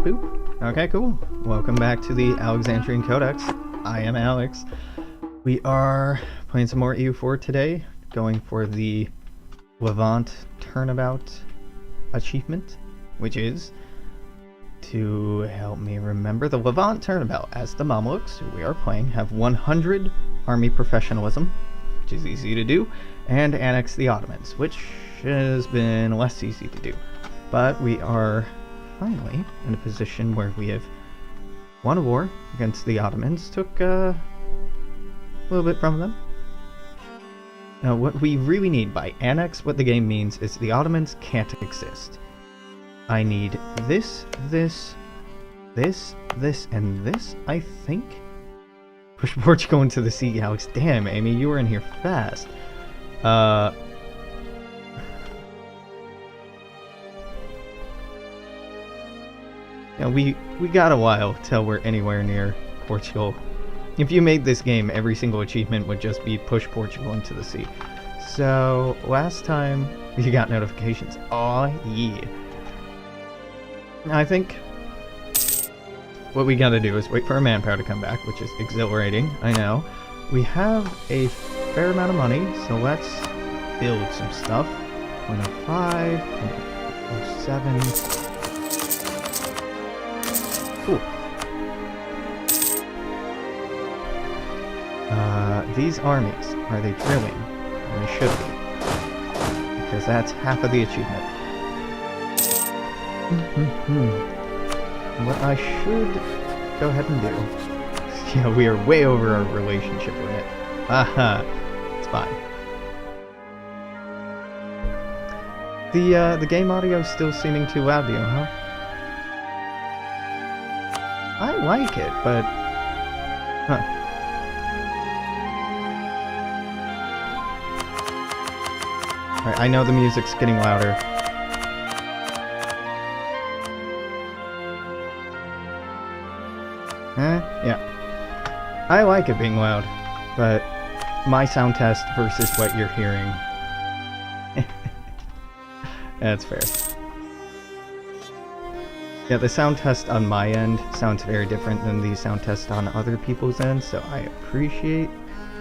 Boop. Okay, cool. Welcome back to the Alexandrian Codex. I am Alex. We are playing some more EU4 today, going for the Levant Turnabout achievement, which is to help me remember the Levant Turnabout, as the Mamluks, who we are playing, have 100 army professionalism, which is easy to do, and annex the Ottomans, which has been less easy to do. But we are finally in a position where we have won a war against the Ottomans, took a little bit from them. Now, what we really need by annex, what the game means, is the Ottomans can't exist. I need this, this, this, this, and this, I think. Push Portugal into the sea, Alex. Damn, Amy, you were in here fast. Yeah, we got a while till we're anywhere near Portugal. If you made this game, every single achievement would just be push Portugal into the sea. So, last time you got notifications. Aw, yeah. I think what we gotta do is wait for our manpower to come back, which is exhilarating, I know. We have a fair amount of money, so let's build some stuff. 105, 107. Cool. These armies, are they drilling? And they should be. Because that's half of the achievement. What I should go ahead and do... Yeah, we are way over our relationship limit. Aha! It's fine. The game audio is still seeming too loud to you, huh? I like it, but... Huh. Alright, I know the music's getting louder. Yeah. I like it being loud, but my sound test versus what you're hearing... That's fair. Yeah, the sound test on my end sounds very different than the sound test on other people's end, so I appreciate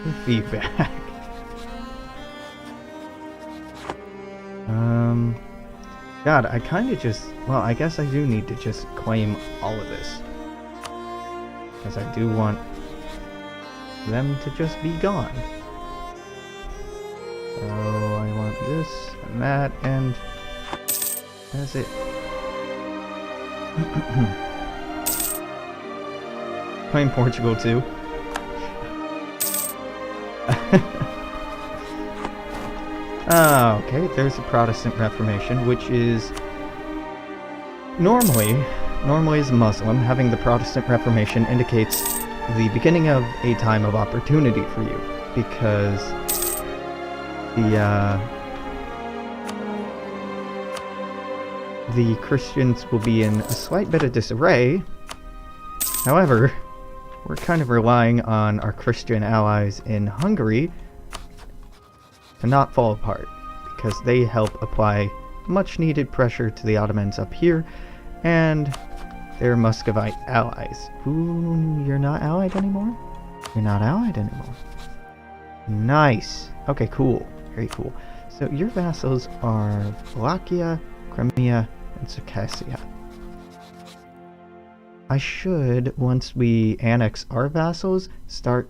the feedback. God, I kind of just... Well, I guess I do need to just claim all of this. Because I do want them to just be gone. So, I want this, and that, and... That's it. Playing Portugal too. Okay, there's the Protestant Reformation, which is normally as a Muslim, having the Protestant Reformation indicates the beginning of a time of opportunity for you, because the Christians will be in a slight bit of disarray. However, we're kind of relying on our Christian allies in Hungary to not fall apart, because they help apply much needed pressure to the Ottomans up here, and their Muscovite allies. Ooh, you're not allied anymore? You're not allied anymore. Nice. Okay, cool. Very cool. So your vassals are Wallachia, Crimea, and Circassia. I should, once we annex our vassals, start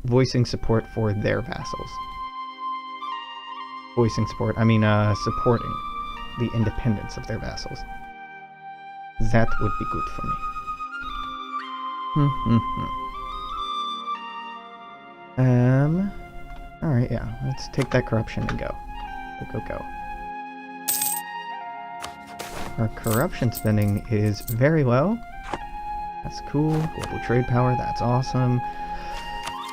voicing support for their vassals. Voicing support, I mean, supporting the independence of their vassals. That would be good for me. Alright, yeah, let's take that corruption and go. Go. Our corruption spending is very low. That's cool. Global trade power, that's awesome.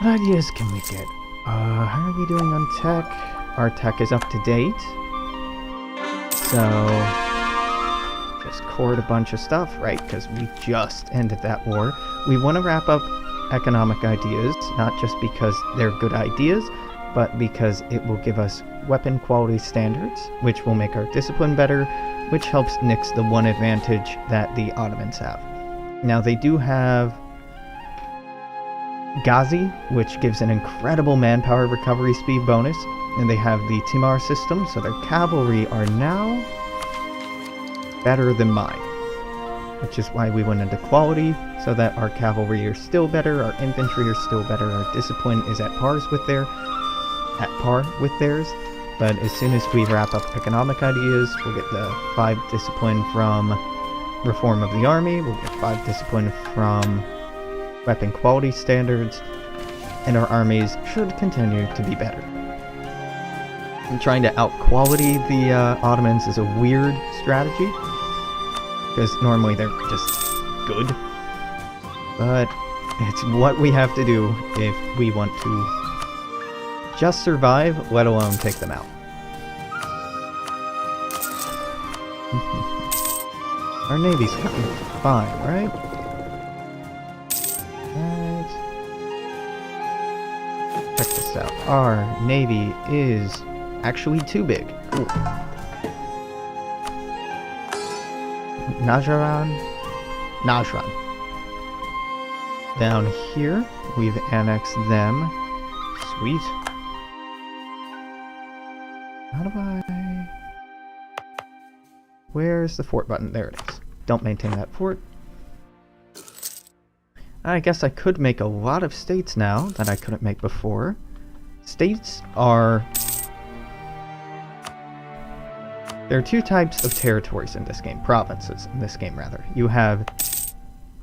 What ideas can we get? How are we doing on tech? Our tech is up to date. So, just cored a bunch of stuff, right? Because we just ended that war. We want to wrap up economic ideas, not just because they're good ideas, but because it will give us weapon quality standards, which will make our discipline better, which helps nix the one advantage that the Ottomans have. Now, they do have Ghazi, which gives an incredible manpower recovery speed bonus, and they have the Timar system, so their cavalry are now better than mine, which is why we went into quality, so that our cavalry are still better, our infantry are still better, our discipline is at par with theirs. But as soon as we wrap up economic ideas, we'll get the 5 discipline from reform of the army, we'll get 5 discipline from weapon quality standards, and our armies should continue to be better. And trying to out-quality the Ottomans is a weird strategy, because normally they're just good. But it's what we have to do if we want to just survive, let alone take them out. Our navy's looking fine, right? Right. Check this out. Our navy is actually too big. Cool. Najran. Down here, we've annexed them. Sweet. How do I... Where's the fort button? There it is. Don't maintain that fort. I guess I could make a lot of states now that I couldn't make before. States are... There are 2 types of territories in this game. Provinces in this game, rather. You have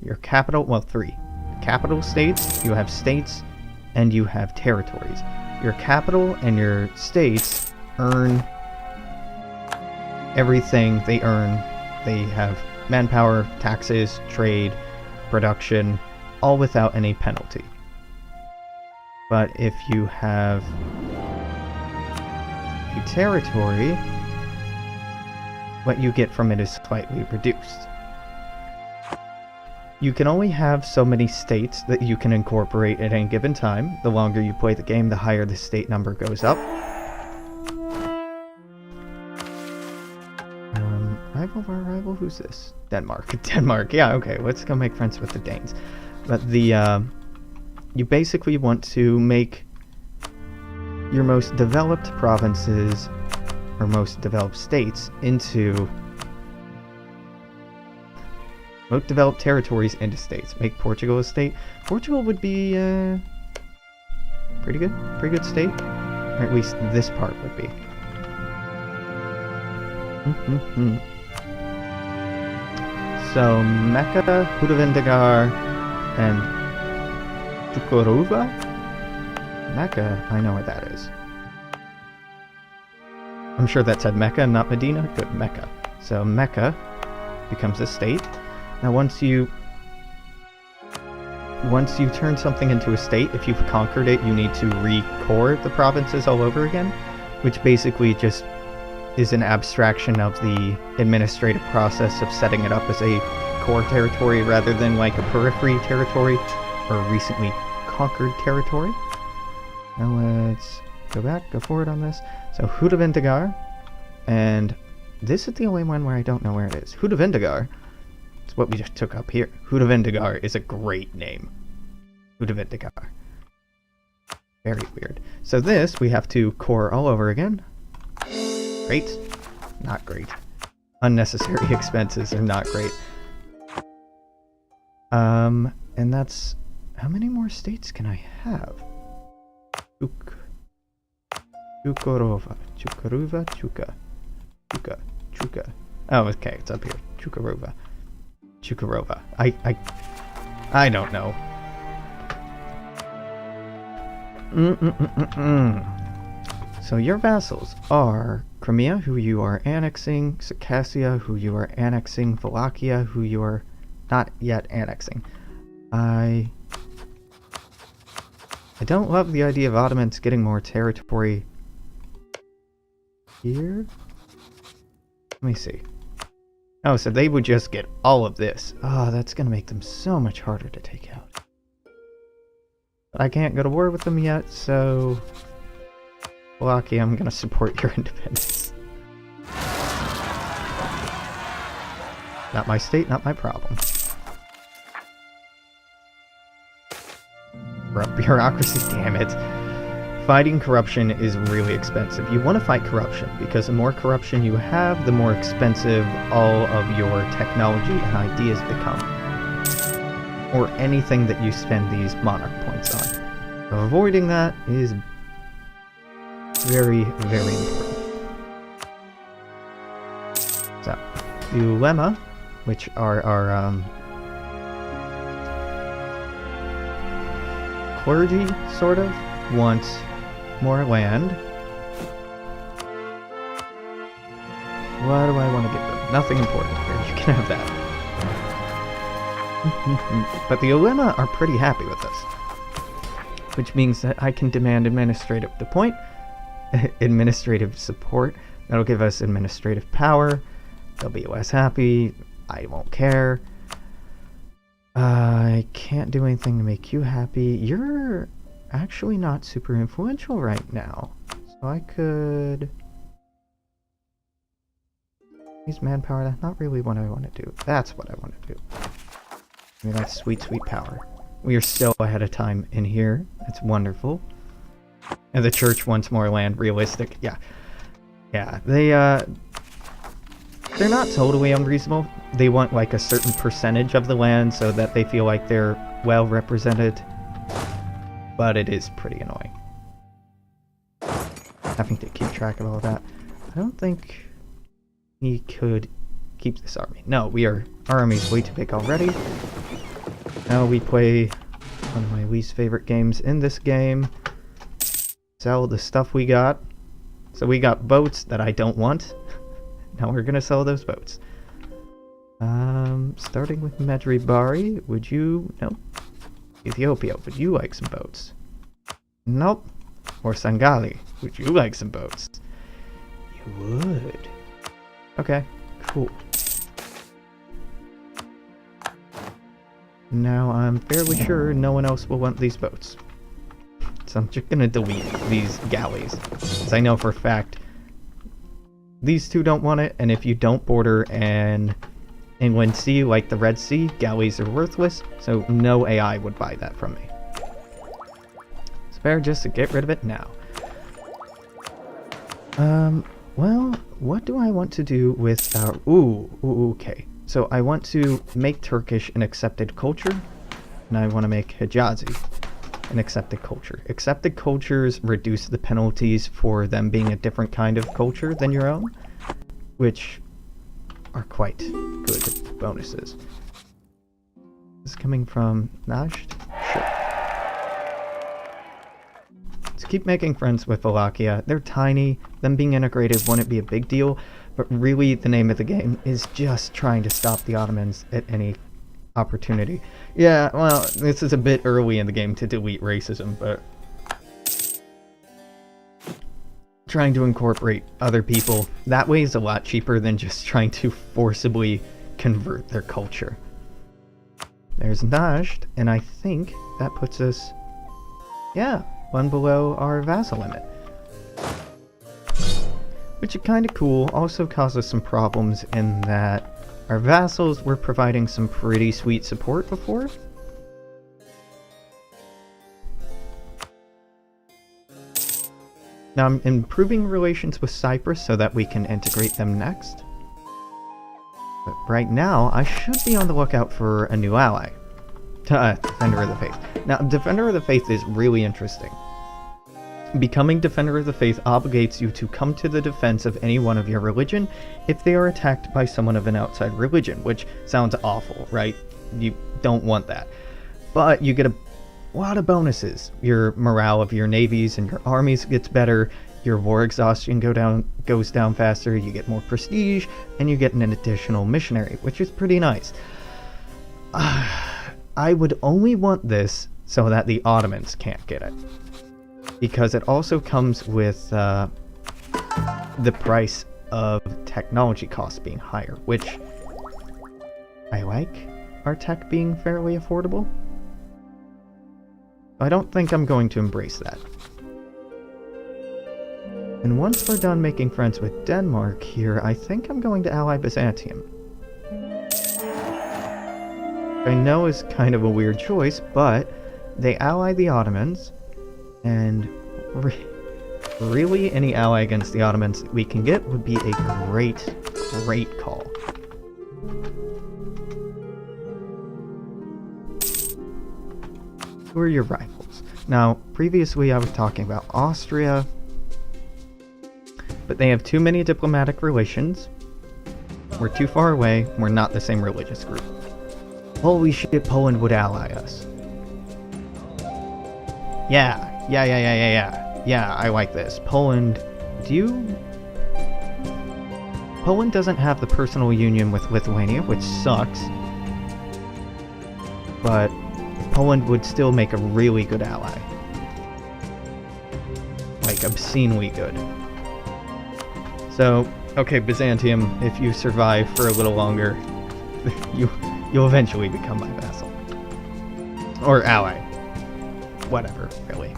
your capital... Well, 3. Capital states, you have states, and you have territories. Your capital and your states earn everything they earn. They have manpower, taxes, trade, production, all without any penalty. But if you have a territory, what you get from it is slightly reduced. You can only have so many states that you can incorporate at any given time. The longer you play the game, the higher the state number goes up. Rival? Who's this? Denmark. Denmark, yeah, okay, let's go make friends with the Danes. But the, you basically want to make your most developed provinces, or most developed states, into... most developed territories into states. Make Portugal a state. Portugal would be, pretty good state. Or at least this part would be. So, Mecca, Hudavendagar, and Chukurova? Mecca, I know where that is. I'm sure that said Mecca, not Medina. Good, Mecca. So, Mecca becomes a state. Now, once you turn something into a state, if you've conquered it, you need to re-core the provinces all over again, which basically just is an abstraction of the administrative process of setting it up as a core territory rather than like a periphery territory or recently conquered territory. Now let's go forward on this. So Hudavendagar, and this is the only one where I don't know where it is. Hudavendagar, it's what we just took up here. Hudavendagar is a great name. Hudavendagar. Very weird. So this, we have to core all over again. Great. Not great. Unnecessary expenses are not great. And that's... how many more states can I have? Chukurova. Chuka. Oh, okay, it's up here. Chukurova. I don't know. So your vassals are Crimea, who you are annexing, Circassia, who you are annexing, Wallachia, who you are not yet annexing. I don't love the idea of Ottomans getting more territory here. Let me see. Oh, so they would just get all of this. Oh, that's going to make them so much harder to take out. But I can't go to war with them yet, so... Wallachia, I'm gonna support your independence. Not my state, not my problem. Corrupt bureaucracy, damn it. Fighting corruption is really expensive. You want to fight corruption, because the more corruption you have, the more expensive all of your technology and ideas become. Or anything that you spend these monarch points on. Avoiding that is very, very important. So, Ulema, which are our clergy, sort of, want more land. What do I want to give them? Nothing important here. You can have that. But the Ulema are pretty happy with this. Which means that I can demand administrative support. That'll give us administrative power. They'll be less happy. I won't care. I can't do anything to make you happy. You're actually not super influential right now. So I could use manpower. That's not really what I want to do. That's what I want to do. I mean, that's sweet, sweet power. We are so ahead of time in here. That's wonderful. And the church wants more land. Realistic. Yeah. Yeah. They're not totally unreasonable. They want like a certain percentage of the land so that they feel like they're well represented. But it is pretty annoying. Having to keep track of all that. I don't think he could keep this army. No, our army's way too big already. Now we play one of my least favorite games in this game. Sell the stuff we got. So we got boats that I don't want. Now we're gonna sell those boats. Starting with Medribari, would you... Nope. Ethiopia, would you like some boats? Nope. Or Sangali, would you like some boats? You would. Okay, cool. Now I'm fairly sure no one else will want these boats. So I'm just gonna delete these galleys. Because I know for a fact these two don't want it, and if you don't border an inland sea like the Red Sea, galleys are worthless, so no AI would buy that from me. It's fair just to get rid of it now. Well, what do I want to do with our... okay. So I want to make Turkish an accepted culture, and I want to make Hijazi an accepted culture. Accepted cultures reduce the penalties for them being a different kind of culture than your own, which are quite good bonuses. This is coming from Najd? Sure. Let's keep making friends with Wallachia. They're tiny. Them being integrated wouldn't be a big deal, but really the name of the game is just trying to stop the Ottomans at any opportunity. Yeah, well, this is a bit early in the game to delete racism, but trying to incorporate other people that way is a lot cheaper than just trying to forcibly convert their culture. There's Najd, and I think that puts us, yeah, one below our vassal limit. Which is kind of cool, also causes some problems in that our vassals were providing some pretty sweet support before. Now I'm improving relations with Cyprus so that we can integrate them next. But right now, I should be on the lookout for a new ally. Defender of the Faith. Now, Defender of the Faith is really interesting. Becoming Defender of the Faith obligates you to come to the defense of anyone of your religion if they are attacked by someone of an outside religion, which sounds awful, right? You don't want that. But you get a lot of bonuses. Your morale of your navies and your armies gets better, your war exhaustion goes down faster, you get more prestige, and you get an additional missionary, which is pretty nice. I would only want this so that the Ottomans can't get it. Because it also comes with the price of technology costs being higher, which I like our tech being fairly affordable. I don't think I'm going to embrace that. And once we're done making friends with Denmark here, I think I'm going to ally Byzantium. I know is kind of a weird choice, but they ally the Ottomans, and really any ally against the Ottomans we can get would be a great call. Who are your rivals? Now, previously I was talking about Austria, but they have too many diplomatic relations. We're too far away, we're not the same religious group. Holy shit, Poland would ally us. Yeah, I like this. Poland, Poland doesn't have the personal union with Lithuania, which sucks. But Poland would still make a really good ally. Like, obscenely good. So, okay, Byzantium, if you survive for a little longer, you'll eventually become my vassal. Or ally. Whatever, really.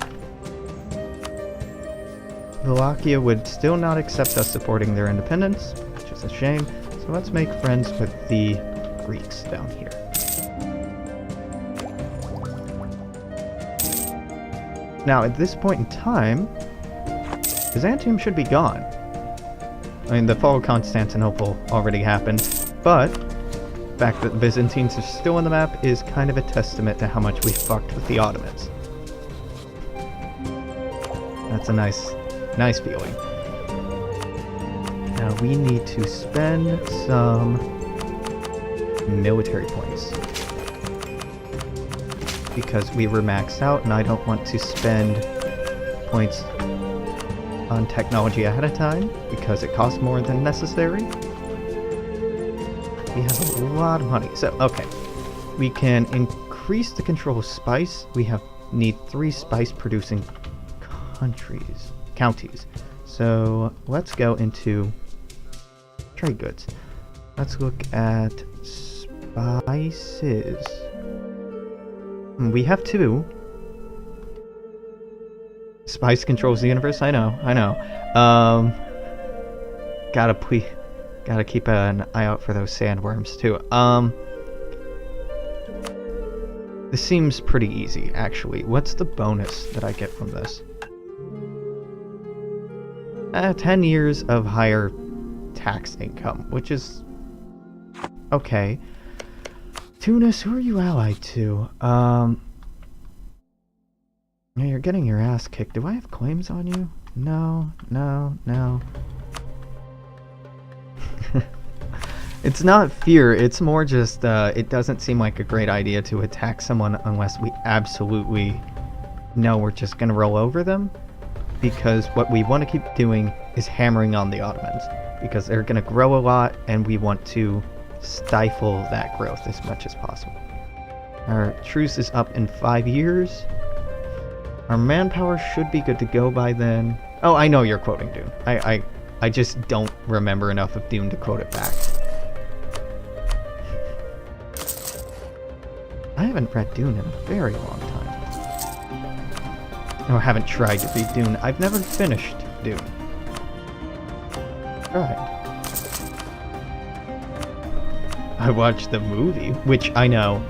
Wallachia would still not accept us supporting their independence, which is a shame, so let's make friends with the Greeks down here. Now, at this point in time, Byzantium should be gone. I mean, the fall of Constantinople already happened, but the fact that the Byzantines are still on the map is kind of a testament to how much we fucked with the Ottomans. That's a nice feeling. Now we need to spend some military points, because we were maxed out and I don't want to spend points on technology ahead of time because it costs more than necessary. We have a lot of money. So, okay. We can increase the control of spice. We need 3 spice producing counties. So, let's go into trade goods. Let's look at spices. We have 2. Spice controls the universe. I know. Gotta keep an eye out for those sandworms too. This seems pretty easy, actually. What's the bonus that I get from this? 10 years of higher tax income, which is okay. Tunis, who are you allied to? You're getting your ass kicked. Do I have claims on you? No. It's not fear, it's more just, it doesn't seem like a great idea to attack someone unless we absolutely know we're just gonna roll over them. Because what we want to keep doing is hammering on the Ottomans. Because they're gonna grow a lot, and we want to stifle that growth as much as possible. Our truce is up in 5 years. Our manpower should be good to go by then. Oh, I know you're quoting Dune. I just don't remember enough of Dune to quote it back. I haven't read Dune in a very long time. No, I haven't tried to read Dune. I've never finished Dune. Right. I watched the movie, which I know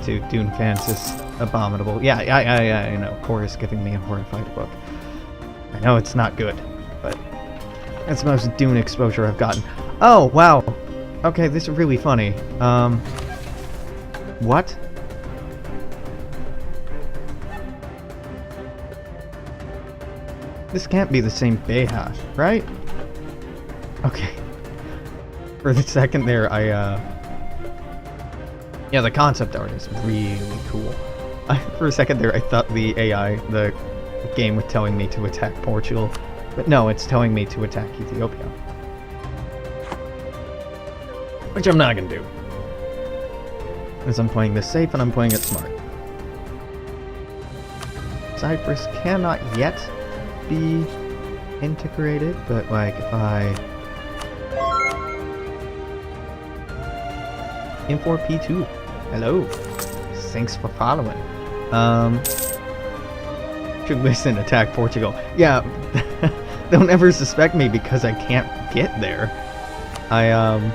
to Dune fans is abominable. Yeah, I know. Cora's giving me a horrified look. I know it's not good, but that's the most Dune exposure I've gotten. Oh, wow. Okay, this is really funny. What? This can't be the same Beja, right? Okay. For the second there, yeah, the concept art is really cool. For a second there, I thought the AI, the game was telling me to attack Portugal. But no, it's telling me to attack Ethiopia. Which I'm not gonna do. Because I'm playing this safe and I'm playing it smart. Cyprus cannot yet be integrated, but like if I import P2. Hello. Thanks for following. Should listen, attack Portugal. Yeah, They'll never suspect me because I can't get there. I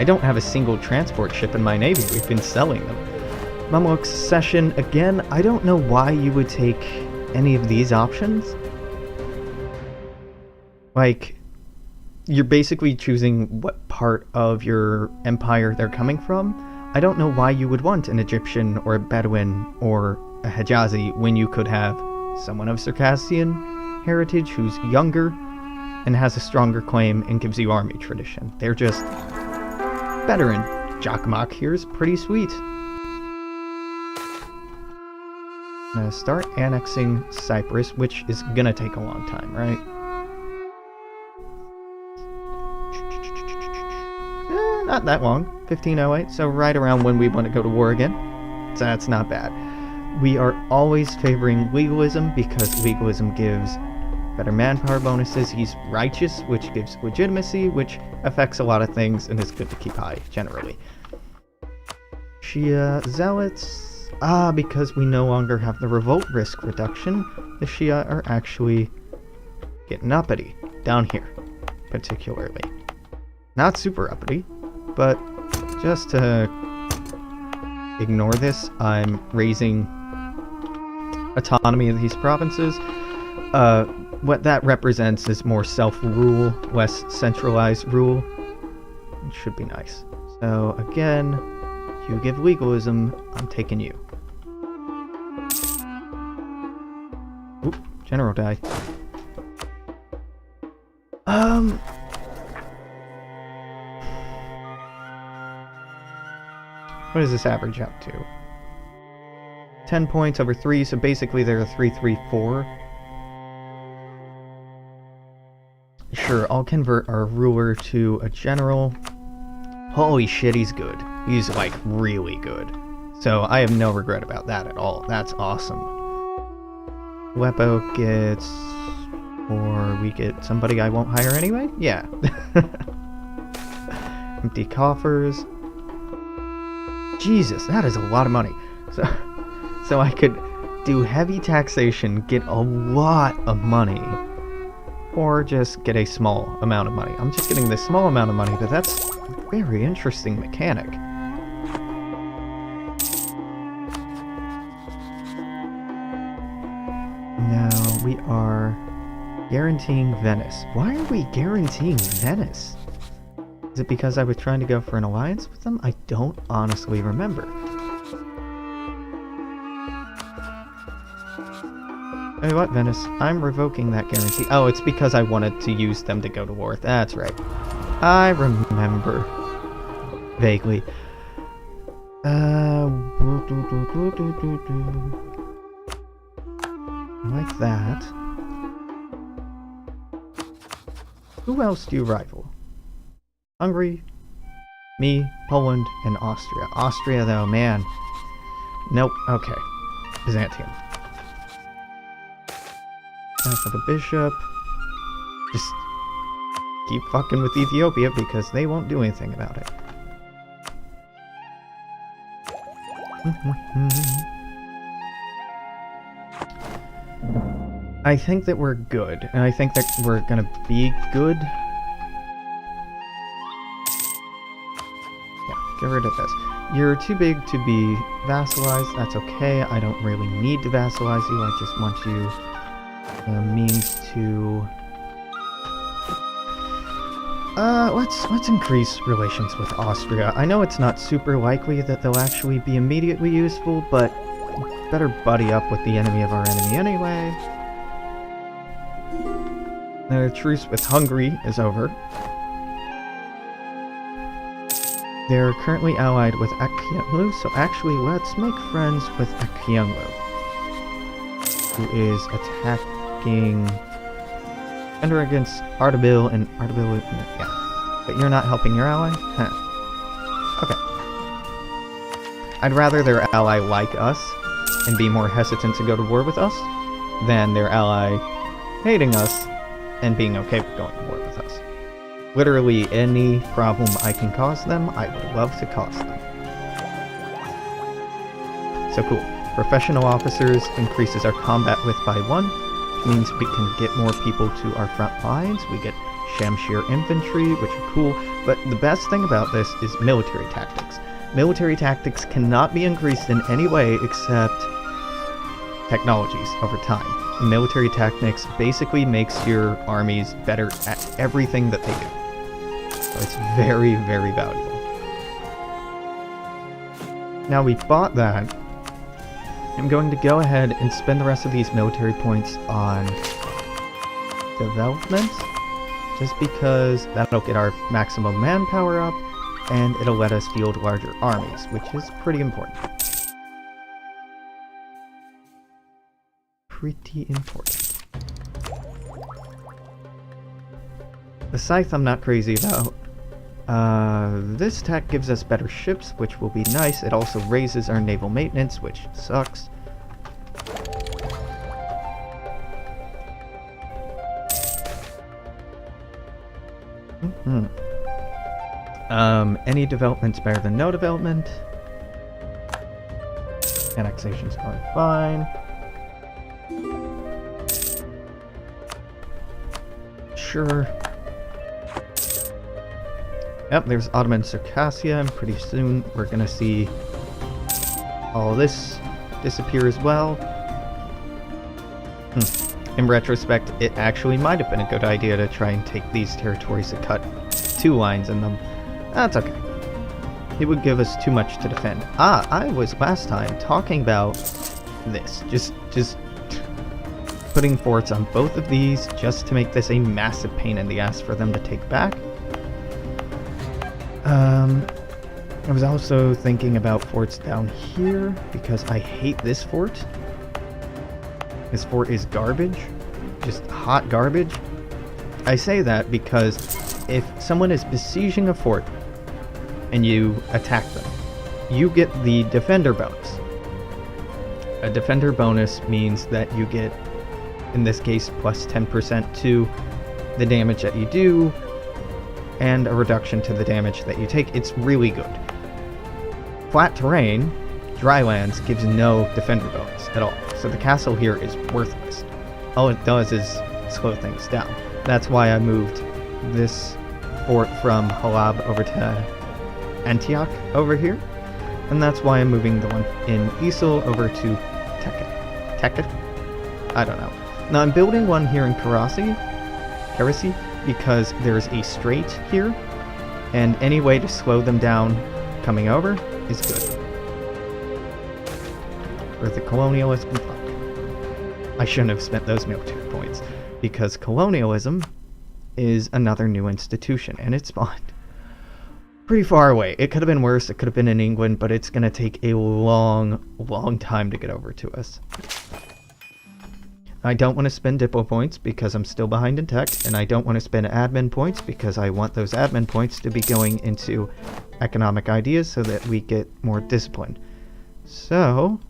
don't have a single transport ship in my navy. We've been selling them. Mamluk Session, again, I don't know why you would take any of these options. Like, you're basically choosing what part of your empire they're coming from. I don't know why you would want an Egyptian or a Bedouin or a Hijazi when you could have someone of Circassian heritage who's younger and has a stronger claim and gives you army tradition. They're just better, and Jokmok here's pretty sweet. Now start annexing Cyprus, which is gonna take a long time, right? Not that long, 1508, so right around when we want to go to war again. So that's not bad. We are always favoring legalism because legalism gives better manpower bonuses. He's righteous, which gives legitimacy, which affects a lot of things and is good to keep high, generally. Shia Zealots, because we no longer have the revolt risk reduction, the Shia are actually getting uppity, down here, particularly. Not super uppity, but just to ignore this, I'm raising autonomy of these provinces. What that represents is more self-rule, less centralized rule. It should be nice. So again, you give legalism, I'm taking you. Oop, general died. What does this average out to? 10 points over 3, so basically they're a 3-3-4. Sure, I'll convert our ruler to a general. Holy shit, he's good. He's, like, really good. So I have no regret about that at all. That's awesome. Lepo gets... or we get somebody I won't hire anyway? Yeah. Empty coffers. Jesus, that is a lot of money. So I could do heavy taxation, get a lot of money, or just get a small amount of money. I'm just getting this small amount of money, but that's a very interesting mechanic. Now we are guaranteeing Venice. Why are we guaranteeing Venice? Is it because I was trying to go for an alliance with them? I don't honestly remember. Hey, what, Venice? I'm revoking that guarantee. Oh, it's because I wanted to use them to go to war. That's right. I remember. Vaguely. Like that. Who else do you rival? Hungary, me, Poland, and Austria. Austria, though, man. Nope. Okay. Byzantium. Death of a bishop. Just keep fucking with Ethiopia because they won't do anything about it. I think that we're good, and I think that we're gonna be good. Get rid of this. You're too big to be vassalized. That's okay. I don't really need to vassalize you. I just want you means to... let's increase relations with Austria. I know it's not super likely that they'll actually be immediately useful, but better buddy up with the enemy of our enemy anyway. The truce with Hungary is over. They're currently allied with Akyemlu, so actually let's make friends with Akyemlu, who is attacking Defender against Ardabil, and Ardabil, yeah. But you're not helping your ally? Huh. Okay. I'd rather their ally like us and be more hesitant to go to war with us than their ally hating us and being okay with going to war with us. Literally any problem I can cause them, I would love to cause them. So cool. Professional officers increases our combat width by 1. means we can get more people to our front lines. We get Shamshir infantry, which are cool. But the best thing about this is military tactics. Military tactics cannot be increased in any way except technologies over time. Military tactics basically makes your armies better at everything that they do. So it's very, very valuable. Now we bought that. I'm going to go ahead and spend the rest of these military points on development, just because that'll get our maximum manpower up, and it'll let us field larger armies, which is pretty important. Pretty important. The scythe I'm not crazy about. This tech gives us better ships, which will be nice. It also raises our naval maintenance, which sucks. Any development's better than no development. Annexation's going fine. Sure. Yep, there's Ottoman Circassia, and pretty soon we're gonna see all this disappear as well. In retrospect, it actually might have been a good idea to try and take these territories and cut 2 lines in them. That's okay. It would give us too much to defend. I was last time talking about this. Just putting forts on both of these just to make this a massive pain in the ass for them to take back. I was also thinking about forts down here because I hate this fort. This fort is garbage. Just hot garbage. I say that because if someone is besieging a fort and you attack them, you get the defender bonus. A defender bonus means that you get, in this case, plus 10% to the damage that you do, and a reduction to the damage that you take. It's really good. Flat terrain, dry lands, gives no defender bonus at all. So the castle here is worthless. All it does is slow things down. That's why I moved this fort from Halab over to Antioch over here. And that's why I'm moving the one in Isil over to Teket? I don't know. Now I'm building one here in Karasi, because there's a strait here, and any way to slow them down coming over is good. For the colonialism, fuck. I shouldn't have spent those military points, because colonialism is another new institution, and it spawned pretty far away. It could have been worse, it could have been in England, but it's going to take a long time to get over to us. I don't want to spend Diplo points because I'm still behind in tech, and I don't want to spend admin points because I want those admin points to be going into economic ideas so that we get more discipline. So,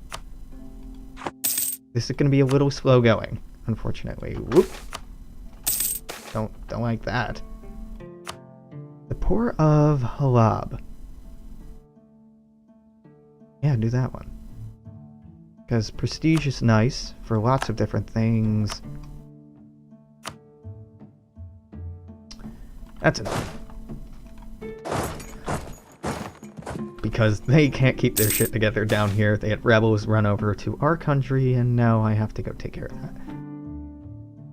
this is going to be a little slow going, unfortunately. Whoop. Don't like that. The Poor of Halab. Yeah, do that one. Because prestige is nice for lots of different things. That's enough. Because they can't keep their shit together down here. They had rebels run over to our country, and now I have to go take care of that.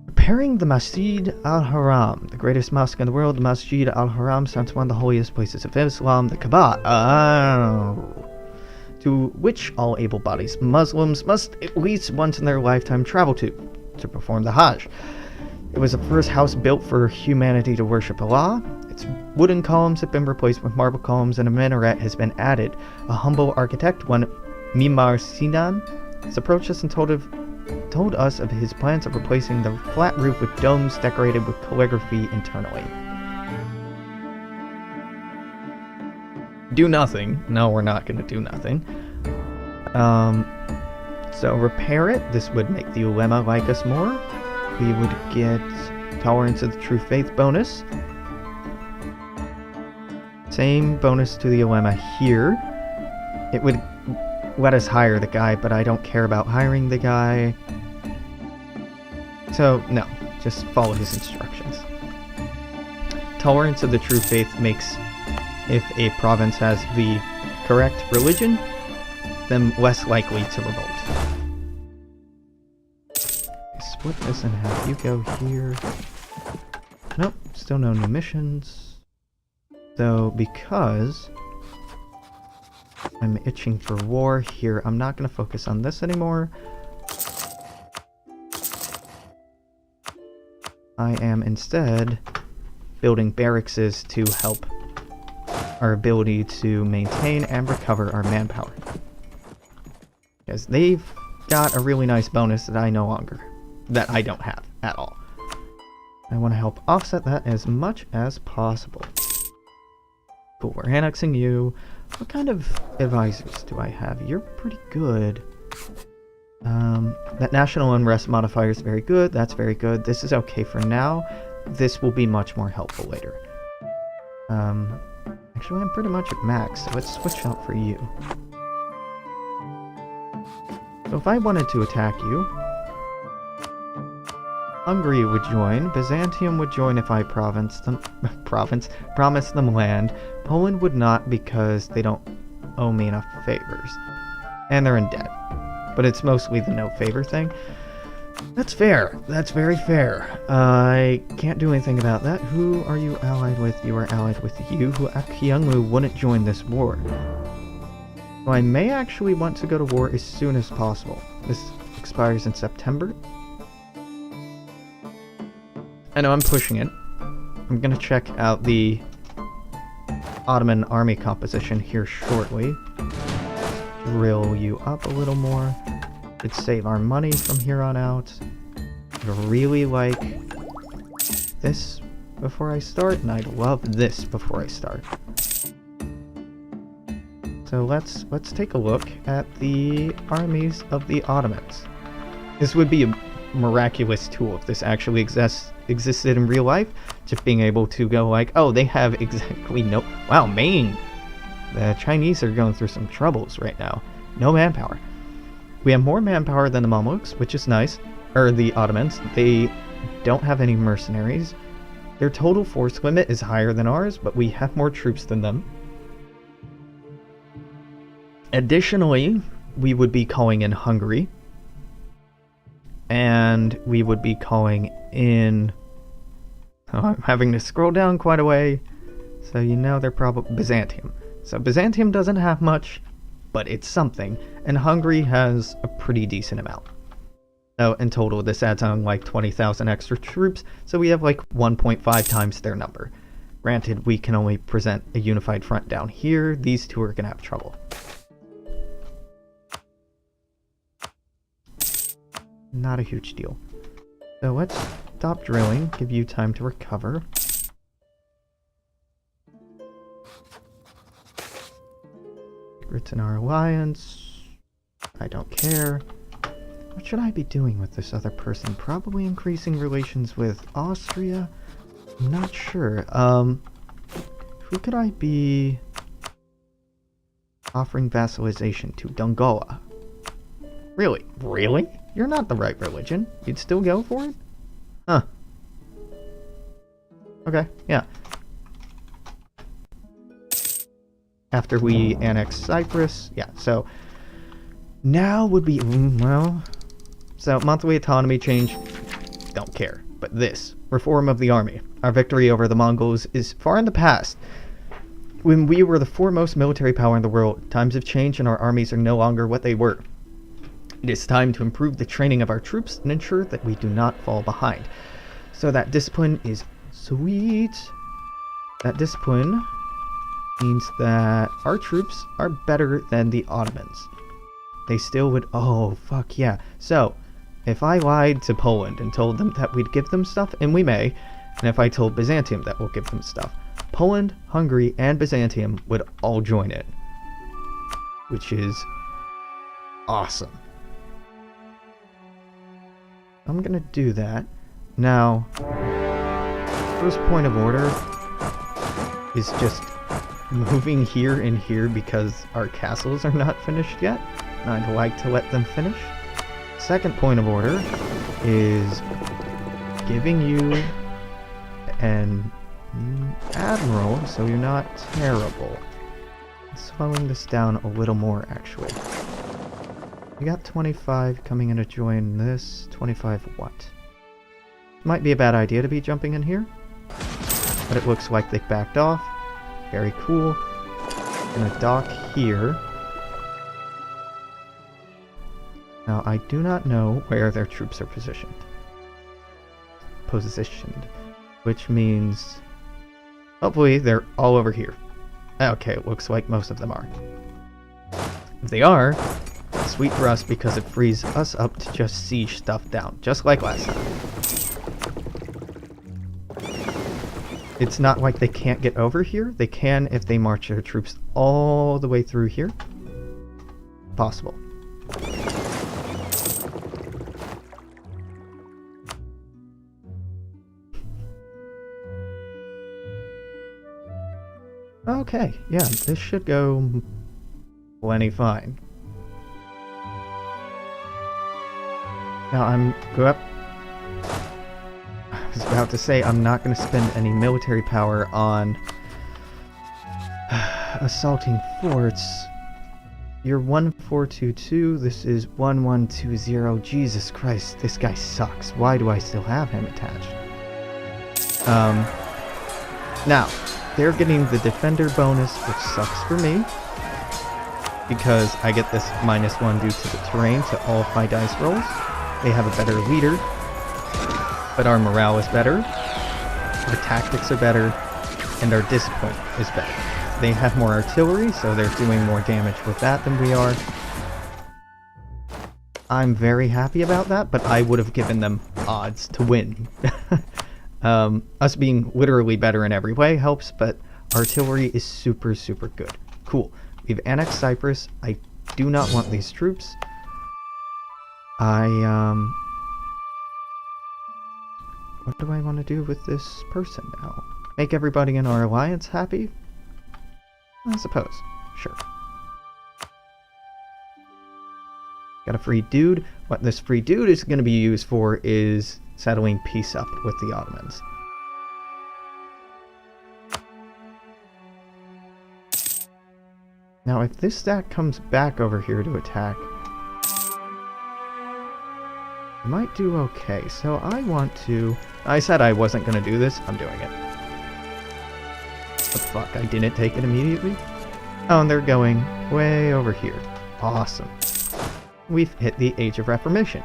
Repairing the Masjid al-Haram, the greatest mosque in the world. The Masjid al-Haram stands one of the holiest places of Islam, the Kaaba. To which all able-bodied Muslims must at least once in their lifetime travel to perform the Hajj. It was the first house built for humanity to worship Allah. Its wooden columns have been replaced with marble columns, and a minaret has been added. A humble architect, one Mimar Sinan, has approached us and told us of his plans of replacing the flat roof with domes decorated with calligraphy internally. Do nothing. No, we're not going to do nothing. So repair it. This would make the ulema like us more. We would get tolerance of the true faith bonus. Same bonus to the ulema here. It would let us hire the guy, but I don't care about hiring the guy. So, no, just follow his instructions. Tolerance of the true faith makes, if a province has the correct religion, them less likely to revolt. Split this in half. You go here. Nope, still no new missions. Though, because I'm itching for war here, I'm not going to focus on this anymore. I am instead building barracks to help our ability to maintain and recover our manpower. Because they've got a really nice bonus that I don't have at all. I want to help offset that as much as possible. Cool, we're annexing you. What kind of advisors do I have? You're pretty good. That national unrest modifier is very good. That's very good. This is okay for now. This will be much more helpful later. Actually, I'm pretty much at max, so let's switch out for you. So if I wanted to attack you, Hungary would join, Byzantium would join if I promised them land. Poland would not because they don't owe me enough favors. And they're in debt. But it's mostly the no favor thing. That's fair. That's very fair. I can't do anything about that. Who are you allied with? You are allied with you. Kyunglu wouldn't join this war. So I may actually want to go to war as soon as possible. This expires in September. I know I'm pushing it. I'm going to check out the Ottoman army composition here shortly. Drill you up a little more. Could save our money from here on out. I really like this before I start, and I'd love this before I start. So let's take a look at the armies of the Ottomans. This would be a miraculous tool if this actually existed in real life. Just being able to go like, oh, they have exactly no... Wow, Maine! The Chinese are going through some troubles right now. No manpower. We have more manpower than the Mamluks, which is nice. Or the Ottomans. They don't have any mercenaries. Their total force limit is higher than ours, but we have more troops than them. Additionally, we would be calling in Hungary. And we would be calling in... Oh, I'm having to scroll down quite a way. So you know they're probably... Byzantium. So Byzantium doesn't have much, but it's something. And Hungary has a pretty decent amount. So in total, this adds on like 20,000 extra troops. So we have like 1.5 times their number. Granted, we can only present a unified front down here. These two are going to have trouble. Not a huge deal. So let's stop drilling, give you time to recover. Secrets in our alliance. I don't care. What should I be doing with this other person? Probably increasing relations with Austria? I'm not sure. Who could I be offering vassalization to? Dongola. Really? Really? You're not the right religion. You'd still go for it? Huh. Okay, yeah. After we annex Cyprus, yeah, so now would be, well, so monthly autonomy change, don't care. But this, reform of the army. Our victory over the Mongols is far in the past. When we were the foremost military power in the world, times have changed and our armies are no longer what they were. It is time to improve the training of our troops and ensure that we do not fall behind. So that discipline is sweet. That discipline means that our troops are better than the Ottomans. They still would... Oh, fuck yeah. So, if I lied to Poland and told them that we'd give them stuff, and we may, and if I told Byzantium that we'll give them stuff, Poland, Hungary, and Byzantium would all join in. Which is awesome. I'm gonna do that. Now, first point of order is just moving here and here because our castles are not finished yet, and I'd like to let them finish. Second point of order is giving you an admiral, so you're not terrible. Slowing this down a little more, actually. We got 25 coming in to join this. 25 what? Might be a bad idea to be jumping in here, but it looks like they backed off. Very cool. Gonna dock here. Now, I do not know where their troops are positioned. Which means hopefully they're all over here. Okay, it looks like most of them are. If they are, sweet for us because it frees us up to just siege stuff down, just like last time. It's not like they can't get over here. They can if they march their troops all the way through here. Possible. Okay, yeah, this should go plenty fine. Now I was about to say I'm not going to spend any military power on assaulting forts. You're 1422, this is 1120. Jesus Christ, this guy sucks. Why do I still have him attached? Now, they're getting the defender bonus, which sucks for me, because I get this -1 due to the terrain to all of my dice rolls. They have a better leader, but our morale is better, our tactics are better, and our discipline is better. They have more artillery, so they're doing more damage with that than we are. I'm very happy about that, but I would have given them odds to win. Us being literally better in every way helps, but artillery is super, super good. Cool. We've annexed Cyprus. I do not want these troops. What do I want to do with this person now? Make everybody in our alliance happy? I suppose. Sure. Got a free dude. What this free dude is going to be used for is settling peace up with the Ottomans. Now, if this stack comes back over here to attack, I might do okay. So I want to... I said I wasn't going to do this. I'm doing it. What the fuck? I didn't take it immediately? Oh, and they're going way over here. Awesome. We've hit the Age of Reformation.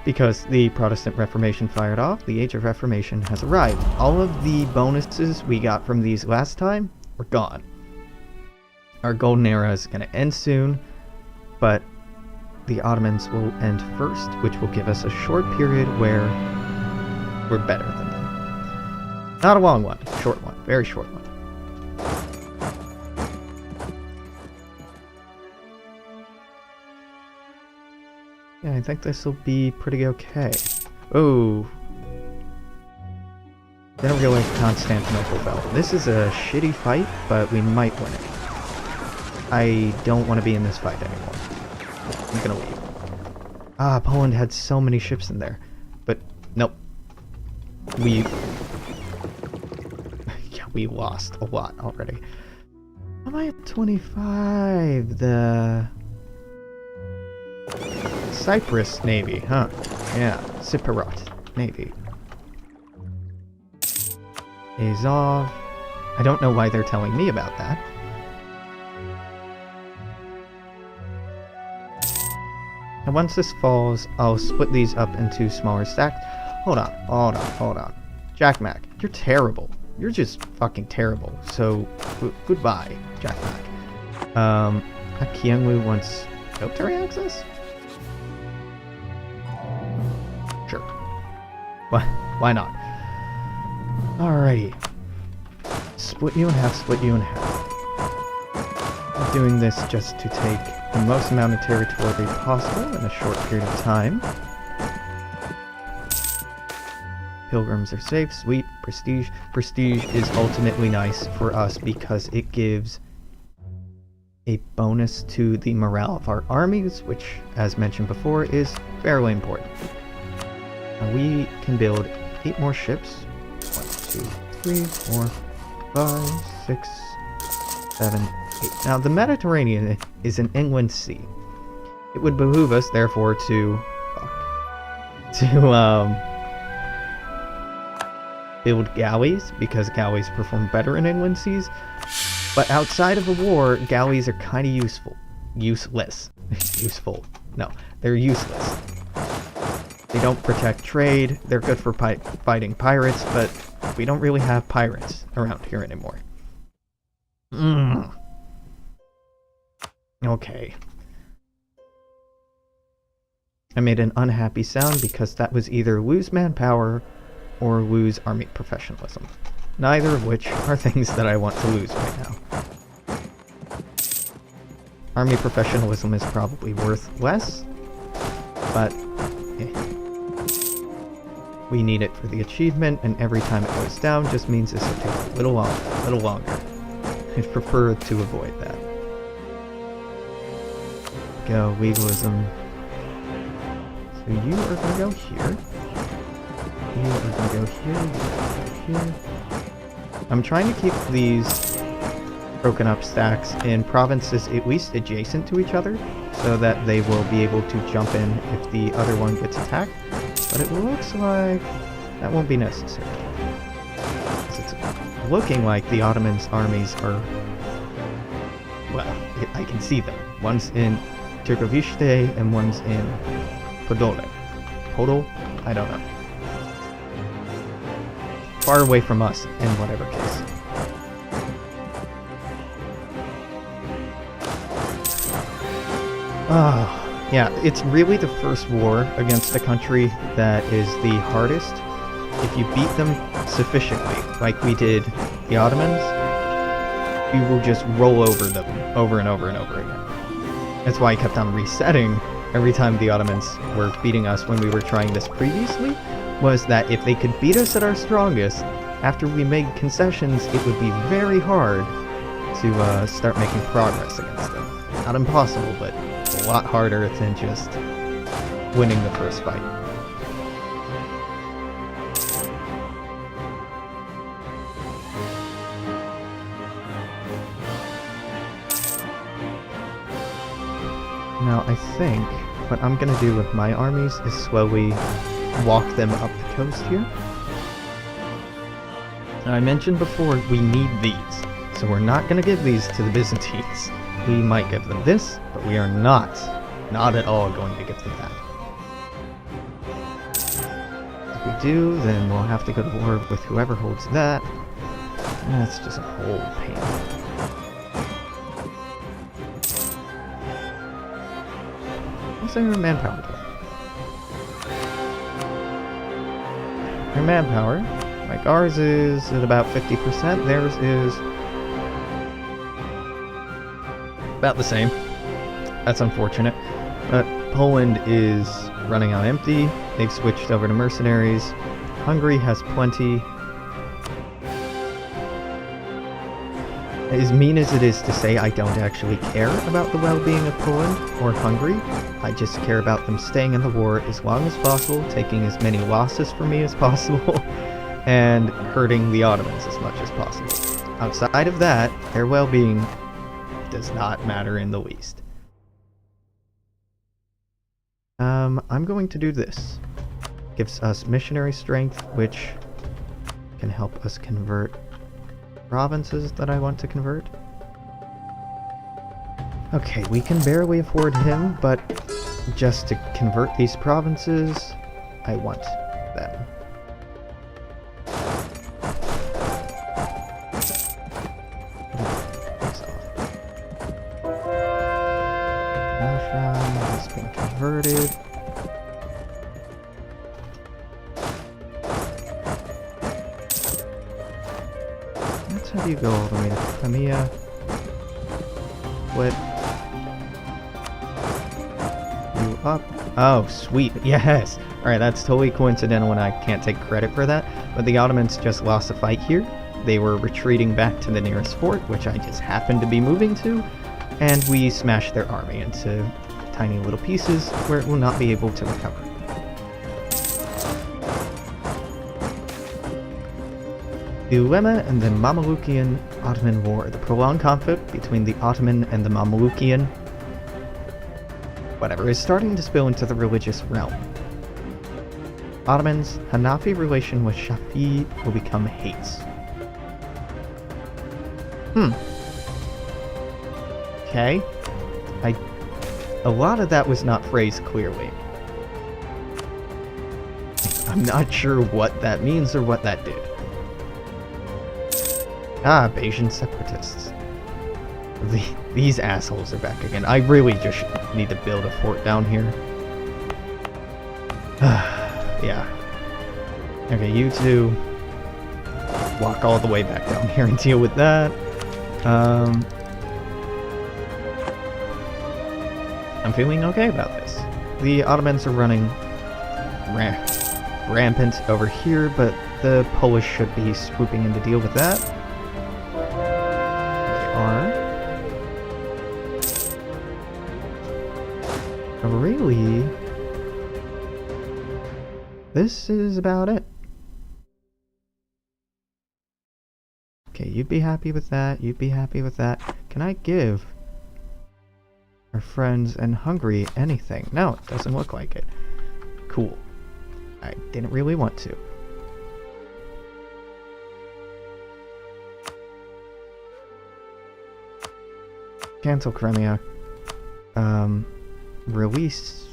Because the Protestant Reformation fired off, the Age of Reformation has arrived. All of the bonuses we got from these last time were gone. Our golden era is going to end soon, but the Ottomans will end first, which will give us a short period where we're better than them. Not a long one, short one, very short one. Yeah, I think this will be pretty okay. Oh. Didn't realize Constantinople fell. This is a shitty fight, but we might win it. I don't want to be in this fight anymore. I'm gonna leave. Ah, Poland had so many ships in there. But, nope. Yeah, we lost a lot already. Am I at 25? The... Cyprus Navy, huh? Yeah, Cypriot Navy. Azov. I don't know why they're telling me about that. And once this falls, I'll split these up into smaller stacks. Hold on. Jack Mac, you're terrible. You're just fucking terrible. So, goodbye, Jack Mac. Kyungwoo wants military access? Sure. Why not? Alrighty. Split you in half. I'm doing this just to take the most amount of territory possible in a short period of time. Pilgrims are safe, sweet, prestige. Prestige is ultimately nice for us because it gives a bonus to the morale of our armies, which, as mentioned before, is fairly important. Now we can build 8 more ships. 1, 2, 3, 4, 5, 6, 7, 8. Now, the Mediterranean is an inland sea. It would behoove us, therefore, to build galleys, because galleys perform better in inland seas. But outside of a war, galleys are kind of useful. Useless. Useful. No, they're useless. They don't protect trade, they're good for fighting pirates, but we don't really have pirates around here anymore. Okay. I made an unhappy sound because that was either lose manpower or lose army professionalism. Neither of which are things that I want to lose right now. Army professionalism is probably worth less, but we need it for the achievement, and every time it goes down just means this will take a little longer. I'd prefer to avoid that. Go, legalism. So you are gonna go here. You are gonna go here, you are gonna go here. I'm trying to keep these broken up stacks in provinces at least adjacent to each other, so that they will be able to jump in if the other one gets attacked. But it looks like that won't be necessary. It's looking like the Ottomans' armies are... well, I can see them. One's in Târgoviște and one's in Podole. Podol? I don't know. Far away from us, in whatever case. Oh, yeah, it's really the first war against a country that is the hardest. If you beat them sufficiently, like we did the Ottomans, you will just roll over them over and over and over again. That's why I kept on resetting every time the Ottomans were beating us when we were trying this previously, was that if they could beat us at our strongest, after we made concessions, it would be very hard to start making progress against them. Not impossible, but a lot harder than just winning the first fight. Now, I think what I'm gonna do with my armies is slowly walk them up the coast here. Now, I mentioned before, we need these, so we're not gonna give these to the Byzantines. We might give them this, but we are not at all going to give them that. If we do, then we'll have to go to war with whoever holds that. That's just a whole pain. What's their manpower doing? Their manpower, like ours is at about 50%, theirs is about the same. That's unfortunate. But Poland is running out empty. They've switched over to mercenaries. Hungary has plenty. As mean as it is to say, I don't actually care about the well-being of Poland or Hungary. I just care about them staying in the war as long as possible, taking as many losses for me as possible, and hurting the Ottomans as much as possible. Outside of that, their well-being does not matter in the least. I'm going to do this. Gives us missionary strength, which can help us convert provinces that I want to convert. Okay, we can barely afford him, but just to convert these provinces, I want them. Has been converted. Let's have you go all the way to Crimea. Split you up. Oh, sweet. Yes! Alright, that's totally coincidental and I can't take credit for that. But the Ottomans just lost a fight here. They were retreating back to the nearest fort, which I just happened to be moving to. And we smashed their army into tiny little pieces where it will not be able to recover. The Ulema and the Mamelukian-Ottoman War. The prolonged conflict between the Ottoman and the Mamelukian is starting to spill into the religious realm. Ottomans' Hanafi relation with Shafi will become hates. Okay. A lot of that was not phrased clearly. I'm not sure what that means or what that did. Bayesian separatists. These assholes are back again. I really just need to build a fort down here. Yeah. Okay, you two walk all the way back down here and deal with that. I'm feeling okay about this. The Ottomans are running rampant over here, but the Polish should be swooping in to deal with that. They are. Really? This is about it. Okay, you'd be happy with that. You'd be happy with that. Can I give our friends in Hungary anything? No, it doesn't look like it. Cool. I didn't really want to. Cancel Crimea. Release.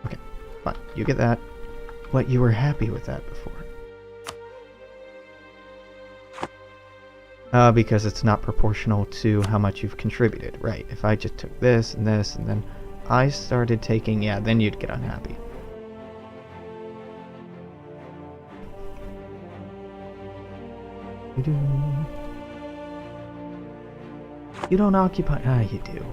Okay, fine. You get that. But you were happy with that before. Because it's not proportional to how much you've contributed. Right, if I just took this, and then I started taking, yeah, then you'd get unhappy. You don't occupy, you do.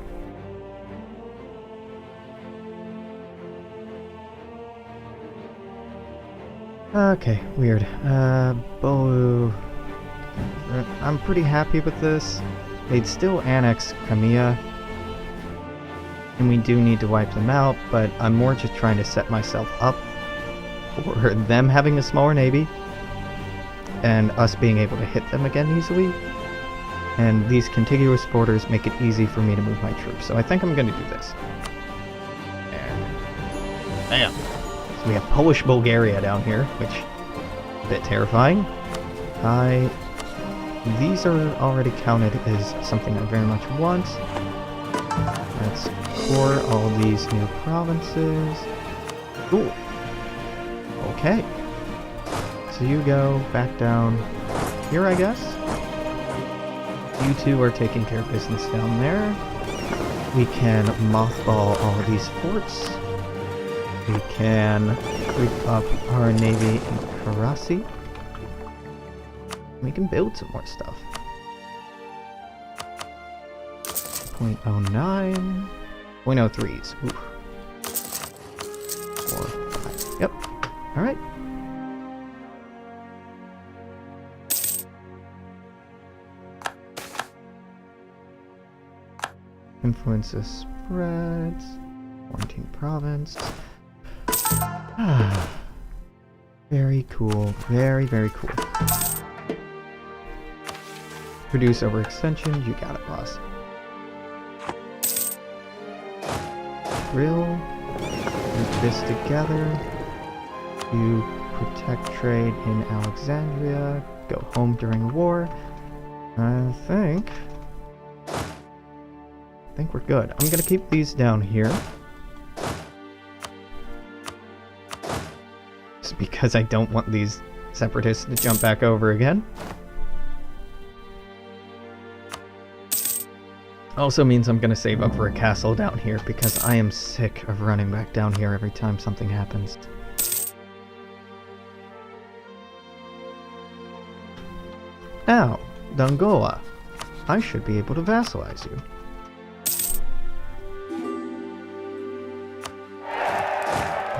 Okay, weird. Bolu. I'm pretty happy with this. They'd still annex Crimea, and we do need to wipe them out, but I'm more just trying to set myself up for them having a smaller navy, and us being able to hit them again easily. And these contiguous borders make it easy for me to move my troops, so I think I'm going to do this. And bam! So we have Polish Bulgaria down here, which is a bit terrifying. These are already counted as something I very much want. Let's core all these new provinces. Cool. Okay. So you go back down here, I guess. You two are taking care of business down there. We can mothball all of these forts. We can creep up our navy in Karasi. We can build some more stuff. 0.09. 0.03s. Ooh. 4, 5. Yep. Alright. Influences spreads. Quarantine province. Very cool. Very, very cool. Produce overextension. You got it, boss. Drill. Group this together. You protect trade in Alexandria. Go home during war. I think we're good. I'm gonna keep these down here. Just because I don't want these separatists to jump back over again. Also means I'm gonna save up for a castle down here because I am sick of running back down here every time something happens. Now, Dongola, I should be able to vassalize you.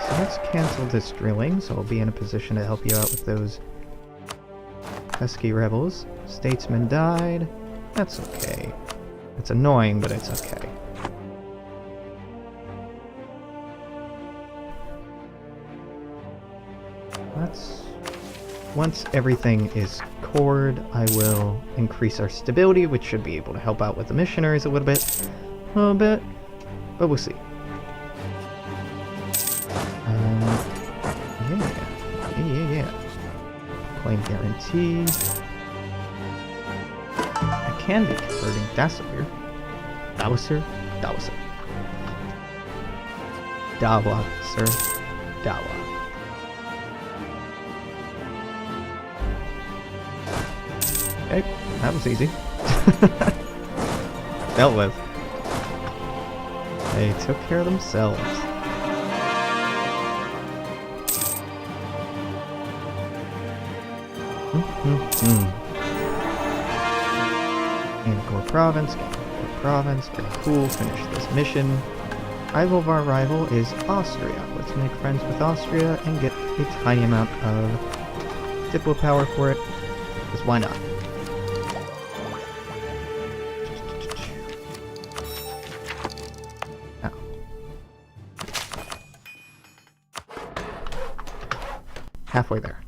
So let's cancel this drilling, so I'll be in a position to help you out with those pesky rebels. Statesman died. That's okay. It's annoying, but it's okay. once everything is cored, I will increase our stability, which should be able to help out with the missionaries a little bit, but we'll see. Yeah. Claim guarantee. I can be converting. That's weird. Dawser. Dawa, sir. Dawa. Okay, that was easy. Dealt with. They took care of themselves. Angkor province, very cool. Finish this mission. Rival of our rival is Austria. Let's make friends with Austria and get a tiny amount of diplo power for it, because why not? Halfway there.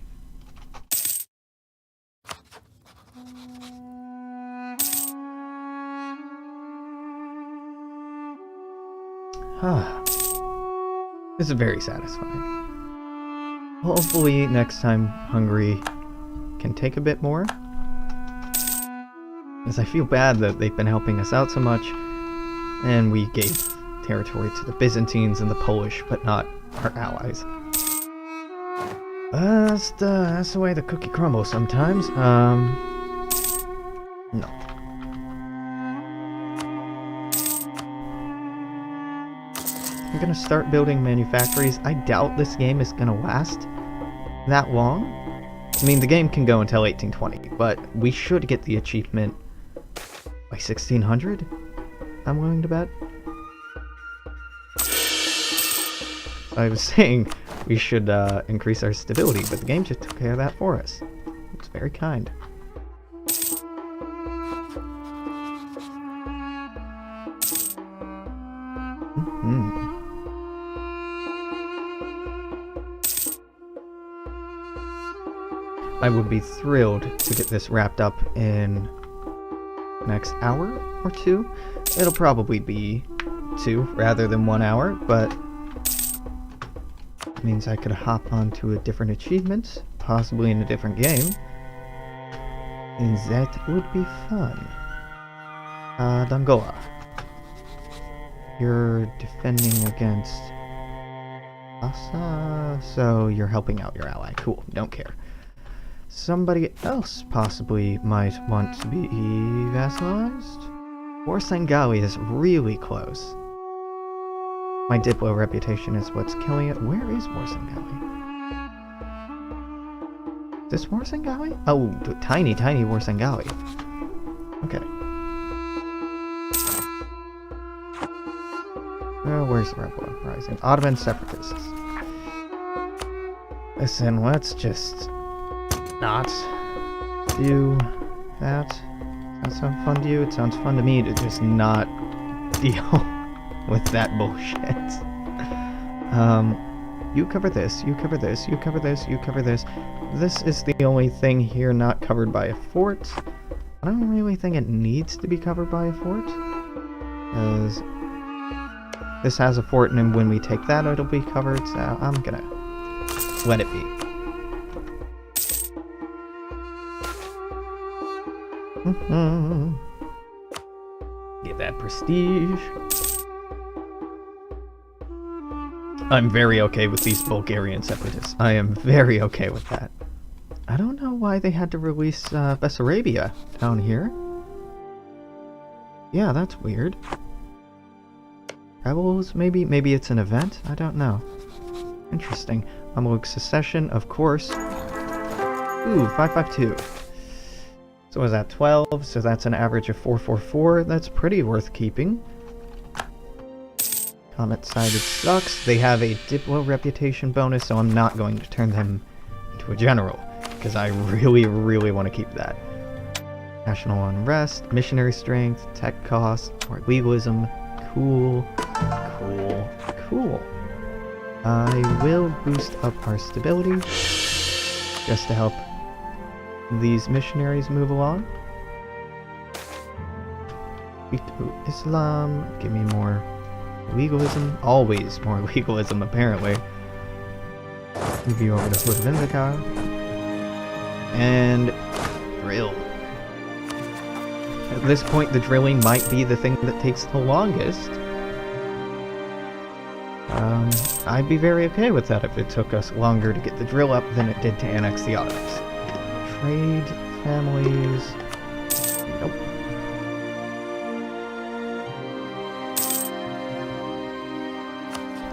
This is very satisfying. Hopefully next time Hungary can take a bit more, as I feel bad that they've been helping us out so much, and we gave territory to the Byzantines and the Polish, but not our allies. That's the way the cookie crumbles sometimes. No. I'm gonna start building manufactories. I doubt this game is gonna last that long. I mean, the game can go until 1820, but we should get the achievement by 1600, I'm willing to bet. I was saying we should increase our stability, but the game just took care of that for us. It's very kind. I would be thrilled to get this wrapped up in the next hour or two. It'll probably be 2 rather than 1 hour, but it means I could hop onto a different achievement, possibly in a different game, and that would be fun. Dongola. You're defending against Asa, so you're helping out your ally. Cool, don't care. Somebody else possibly might want to be vassalized. Warsangali is really close. My Diplo reputation is what's killing it. Where is Warsangali? Is this Warsangali? Oh, tiny Warsangali. Okay. Oh, where's the Rebel Uprising? Ottoman separatists. Listen, let's just not do that. Does that sound fun to you? It sounds fun to me to just not deal with that bullshit. You cover this, you cover this, you cover this, you cover this. This is the only thing here not covered by a fort. I don't really think it needs to be covered by a fort, because this has a fort, and when we take that, it'll be covered, so I'm gonna let it be. Get that prestige. I'm very okay with these Bulgarian separatists. I am very okay with that. I don't know why they had to release Bessarabia down here. Yeah, that's weird. Rebels, maybe it's an event? I don't know. Interesting. Mamluk secession, of course. Ooh, 552. So was that 12? So that's an average of 444. That's pretty worth keeping. Comet-sided sucks. They have a Diplo reputation bonus, so I'm not going to turn them into a general, because I really want to keep that. National unrest, missionary strength, tech cost, or legalism. Cool. I will boost up our stability. just to help these missionaries move along. Speak to Islam, give me more legalism, always more legalism apparently. Move you over to Levant, and drill. At this point, the drilling might be the thing that takes the longest. I'd be very okay with that if it took us longer to get the drill up than it did to annex the Ottomans. Trade families. Nope.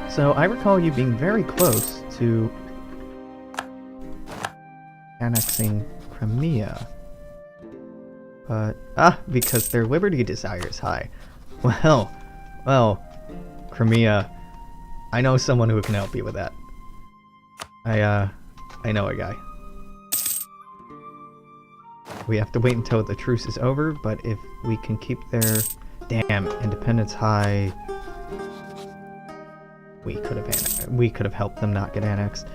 So I recall you being very close to annexing Crimea. But, because their liberty desire is high. Well, Crimea, I know someone who can help you with that. I know a guy. We have to wait until the truce is over, but if we can keep their damn independence high, we could have helped them not get annexed.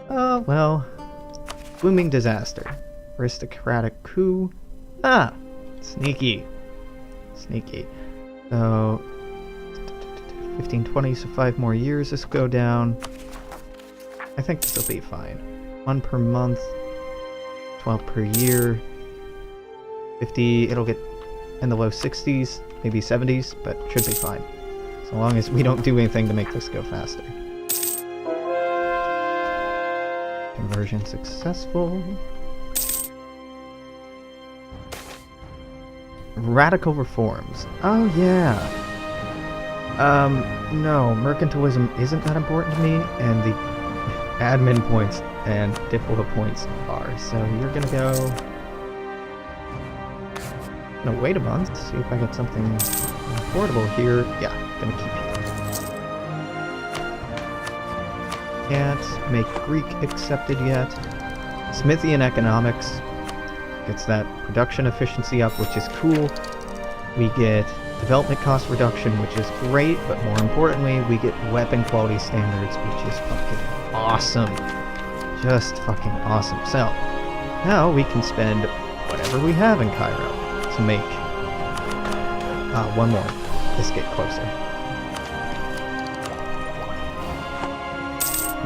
Oh, well. Blooming disaster. Aristocratic coup. Sneaky. Sneaky. So 1520, so 5 more years this will go down. I think this will be fine. 1 per month, 12 per year. 50, it'll get in the low 60s, maybe 70s, but should be fine. So long as we don't do anything to make this go faster. Conversion successful. Radical reforms. Oh yeah. No, mercantilism isn't that important to me, and the admin points and diplomat points are. So you're gonna go. No, wait a month. See if I get something affordable here. Yeah, gonna keep you. Can't make Greek accepted yet. Smithian economics gets that production efficiency up, which is cool. We get development cost reduction, which is great, but more importantly, we get weapon quality standards, which is fucking awesome. Just fucking awesome. So, now we can spend whatever we have in Cairo to make one more. Let's get closer.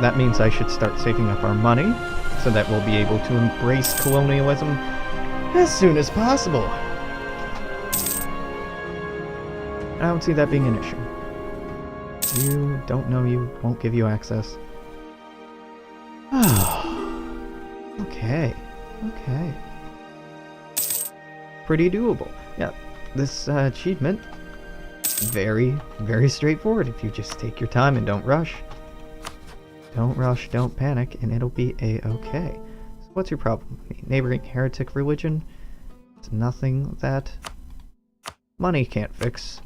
That means I should start saving up our money so that we'll be able to embrace colonialism as soon as possible. I don't see that being an issue. You don't know you, won't give you access. Okay. Pretty doable. Yeah, this achievement, very, very straightforward if you just take your time and don't rush. Don't rush, don't panic, and it'll be a-okay. So what's your problem? Neighboring heretic religion? It's nothing that money can't fix.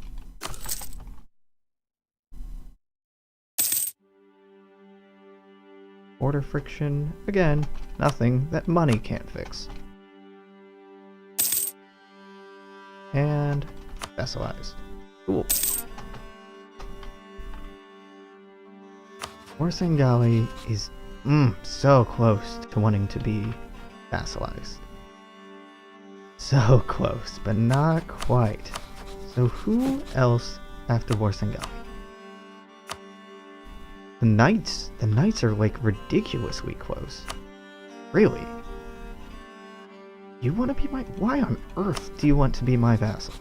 Border friction, again, nothing that money can't fix. And vassalized. Cool. Orsangali is so close to wanting to be vassalized. So close, but not quite. So who else after Orsangali? The Knights are like ridiculously close. Really? You want to be my... Why on earth do you want to be my vassal?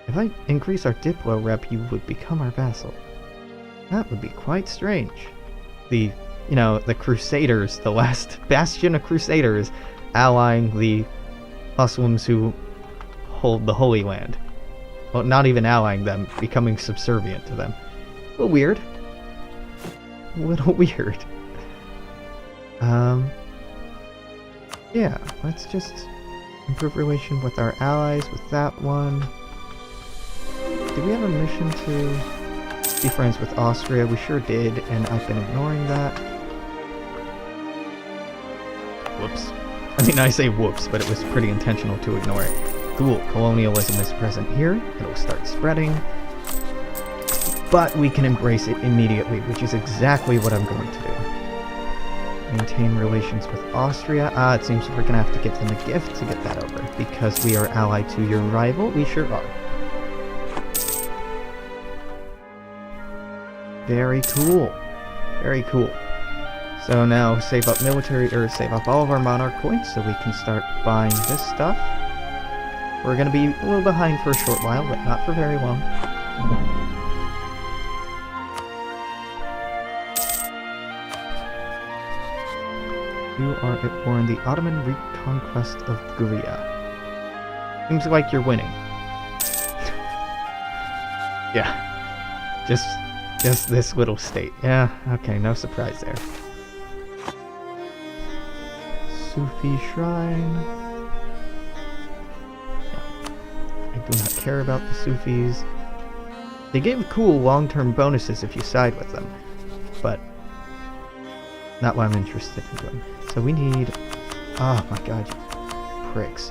If I increase our Diplo rep, you would become our vassal. That would be quite strange. The Crusaders, the last bastion of Crusaders, allying the Muslims who hold the Holy Land. Well, not even allying them, becoming subservient to them. A little weird. A little weird. Yeah, let's just improve relation with our allies with that one. Did we have a mission to be friends with Austria? We sure did, and I've been ignoring that. Whoops. I mean, I say whoops, but it was pretty intentional to ignore it. Cool, colonialism is present here. It'll start spreading. But we can embrace it immediately, which is exactly what I'm going to do. Maintain relations with Austria. It seems we're gonna have to give them a gift to get that over, because we are allied to your rival. We sure are. Very cool. Very cool. So now save up save up all of our monarch points so we can start buying this stuff. We're gonna be a little behind for a short while, but not for very long. You are at war in the Ottoman reconquest of Gurria. Seems like you're winning. Yeah. Just this little state. Yeah, okay, no surprise there. Sufi Shrine. Yeah. I do not care about the Sufis. They give cool long-term bonuses if you side with them, but not what I'm interested in doing. So we need... Oh my god, you pricks.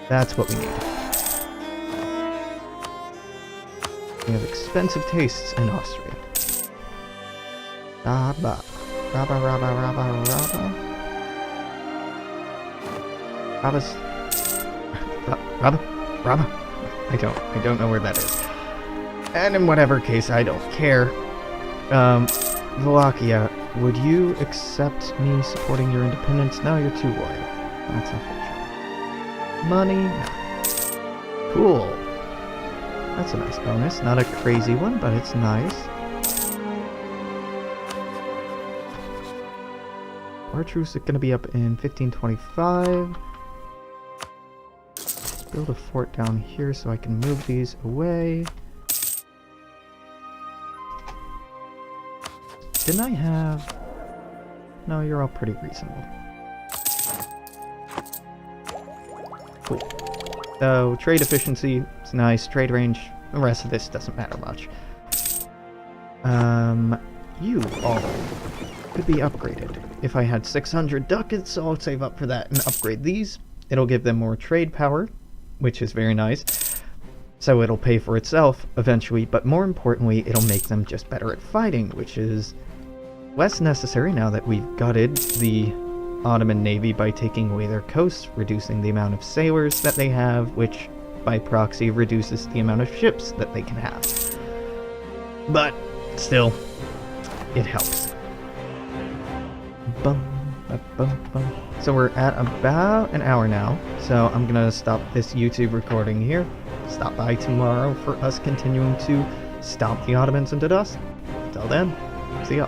That's what we need. We have expensive tastes in Austria. Rabba. Rabba, rabba, rabba, rabba. Rabba's... Rabba? Rabba? I don't know where that is. And in whatever case, I don't care. Wallachia, would you accept me supporting your independence? No, you're too loyal. That's unfortunate. Money? No. Cool. That's a nice bonus. Not a crazy one, but it's nice. Our truce is going to be up in 1525. Let's build a fort down here so I can move these away. Didn't I have... No, you're all pretty reasonable. Cool. So, trade efficiency is nice, trade range, the rest of this doesn't matter much. You all could be upgraded. If I had 600 ducats, I'll save up for that and upgrade these. It'll give them more trade power, which is very nice. So it'll pay for itself eventually, but more importantly, it'll make them just better at fighting, which is less necessary now that we've gutted the Ottoman Navy by taking away their coasts, reducing the amount of sailors that they have, which by proxy reduces the amount of ships that they can have. But still, it helps. So we're at about an hour now, so I'm gonna stop this YouTube recording here. Stop by tomorrow for us continuing to stomp the Ottomans into dust. Until then, see ya.